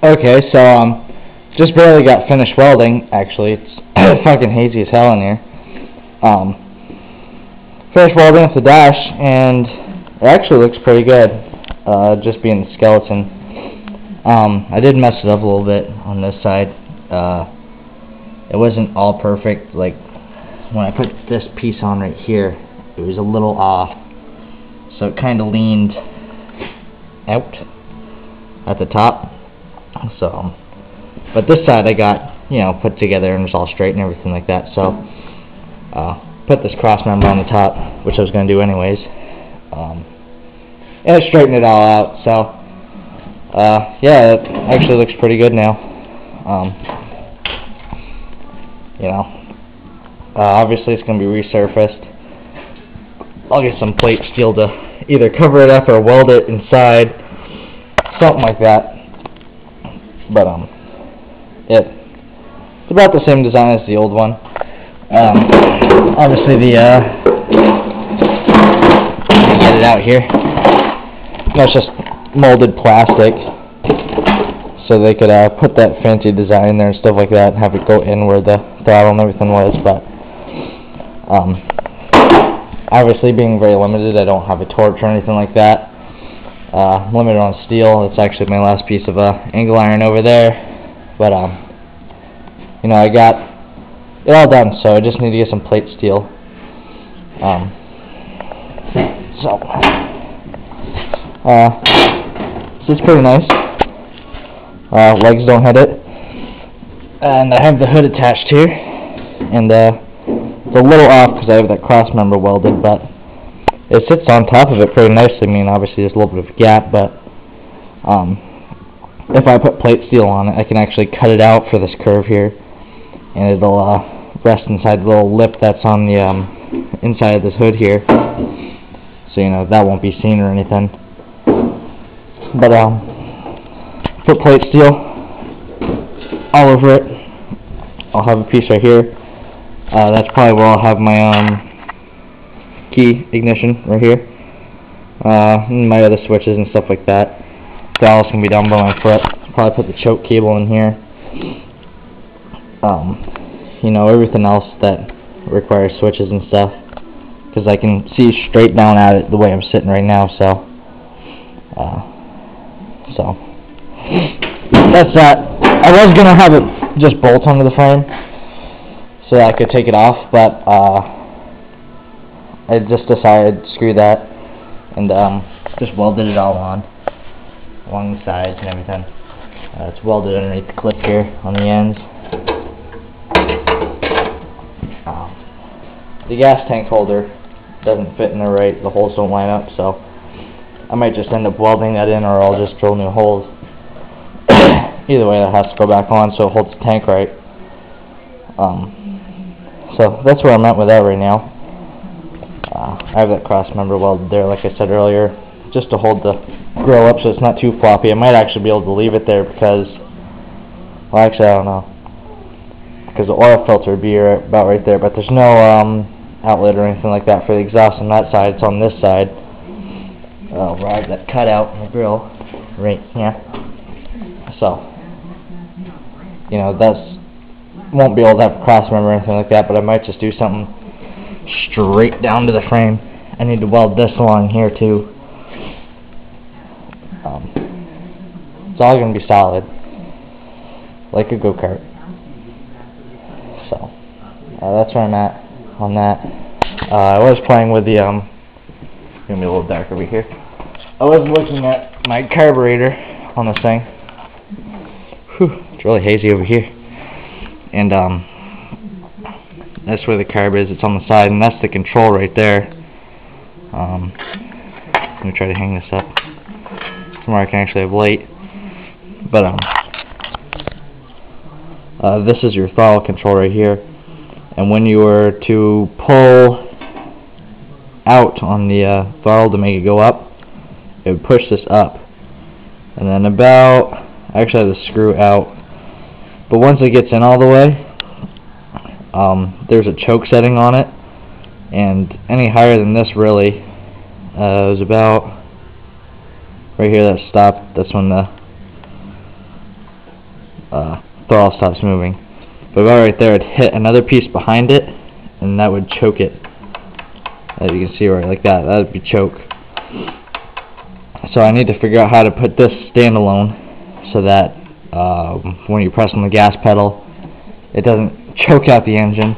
Okay, so just barely got finished welding. Actually, it's fucking hazy as hell in here. Finished welding with the dash, and it actually looks pretty good. Just being the skeleton. I did mess it up a little bit on this side. It wasn't all perfect. Like when I put this piece on right here, it was a little off, so it kind of leaned out at the top. So, but this side I got, put together and it's all straight and everything like that. So, put this cross member on the top, which I was going to do anyways, and it straightened it all out. So, yeah, it actually looks pretty good now. Obviously it's going to be resurfaced. I'll get some plate steel to either cover it up or weld it inside, something like that. But it's about the same design as the old one. Obviously get it out here. It's just molded plastic, so they could put that fancy design in there and stuff like that, and have it go in where the throttle and everything was. But obviously, being very limited, I don't have a torch or anything like that. I'm limited on steel. It's actually my last piece of angle iron over there. But I got it all done, so I just need to get some plate steel. So it's pretty nice. Legs don't hit it, and I have the hood attached here, and it's a little off because I have that cross member welded, but it sits on top of it pretty nicely. I mean, obviously there's a little bit of a gap, but if I put plate steel on it, I can actually cut it out for this curve here, and it'll rest inside the little lip that's on the inside of this hood here, so that won't be seen or anything. But put plate steel all over it. I'll have a piece right here. That's probably where I'll have my key ignition right here, and my other switches and stuff like that. Throttle's gonna be down by my foot. Probably put the choke cable in here. Everything else that requires switches and stuff, because I can see straight down at it the way I'm sitting right now. So that's that. I was gonna have it just bolt onto the frame so that I could take it off, but I just decided screw that, and just welded it all on along the sides and everything. It's welded underneath the clip here on the ends. The gas tank holder doesn't fit in there right, the holes don't line up, so I might just end up welding that in, or I'll just drill new holes. Either way, that has to go back on so it holds the tank right. So that's where I'm at with that right now. I have that cross member welded there, like I said earlier, just to hold the grill up so it's not too floppy. I might actually be able to leave it there because, well, actually I don't know, because the oil filter would be about right there, but there's no outlet or anything like that for the exhaust on that side. It's on this side, where I have that cutout in the grill right here. So, that's won't be able to have a cross member or anything like that, but I might just do something straight down to the frame. I need to weld this along here too. It's all going to be solid, like a go-kart. So that's where I'm at on that. I was playing with the gonna be a little dark over here. I was looking at my carburetor on this thing. Whew, it's really hazy over here, and that's where the carb is. It's on the side, and that's the control right there. Let me try to hang this up somewhere I can actually have light. But this is your throttle control right here, and when you were to pull out on the throttle to make it go up, it would push this up, and then I actually have the screw out, but once it gets in all the way, there's a choke setting on it, and any higher than this really was about right here. That stopped. That's when the throttle stops moving. But about right there, it'd hit another piece behind it, and that would choke it. As you can see right like that, that would be choke. So I need to figure out how to put this standalone so that when you press on the gas pedal, it doesn't choke out the engine.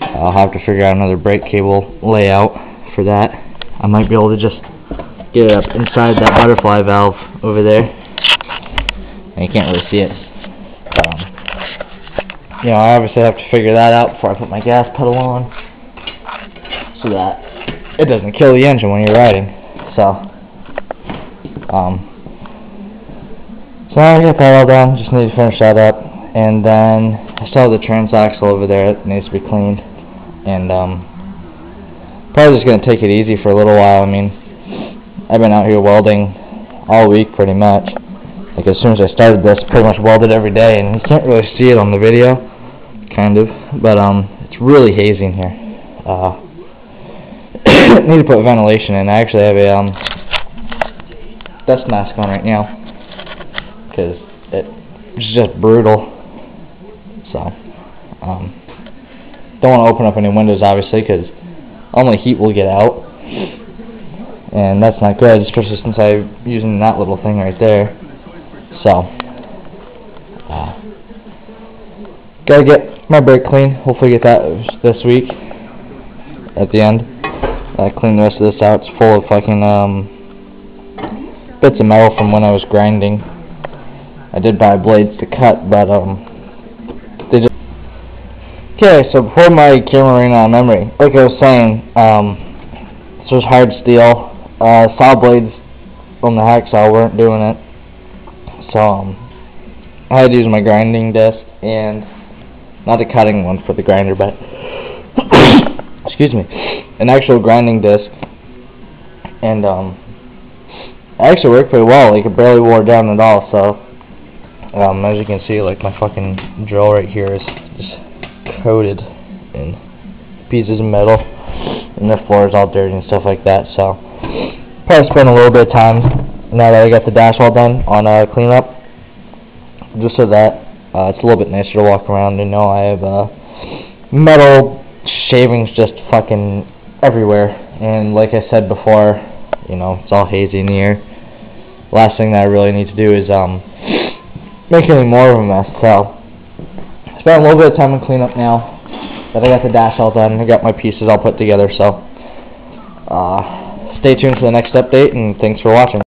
I'll have to figure out another brake cable layout for that. I might be able to just get it up inside that butterfly valve over there. And you can't really see it. You know, I obviously have to figure that out before I put my gas pedal on, so that it doesn't kill the engine when you're riding. So now I got that all done. Just need to finish that up, and then I still have the transaxle over there. It needs to be cleaned, and probably just gonna take it easy for a little while. I mean, I've been out here welding all week pretty much. Like as soon as I started this, pretty much welded every day, and you can't really see it on the video, kind of, but it's really hazy in here. Need to put ventilation in. I actually have a dust mask on right now because it's just brutal. So don't want to open up any windows, obviously, because only heat will get out, and that's not good, especially since I'm using that little thing right there. So gotta get my brake clean. Hopefully get that this week at the end. Clean the rest of this out. It's full of fucking bits of metal from when I was grinding. I did buy blades to cut, but they just... Okay, so before my camera ran out of memory, like I was saying, this was hard steel. Saw blades on the hacksaw weren't doing it, so I had to use my grinding disc, and not a cutting one for the grinder, but excuse me, an actual grinding disc, and it actually worked pretty well. Like, it barely wore down at all. So as you can see, like, my fucking drill right here is just coated in pieces of metal, and the floor is all dirty and stuff like that. So probably spend a little bit of time now that I got the dash all done on cleanup, just so that it's a little bit nicer to walk around. You know, I have metal shavings just fucking everywhere, and like I said before, you know, it's all hazy in the air. Last thing that I really need to do is make any more of a mess. So spent a little bit of time on cleanup now that I got the dash all done. I got my pieces all put together. So stay tuned for the next update, and thanks for watching.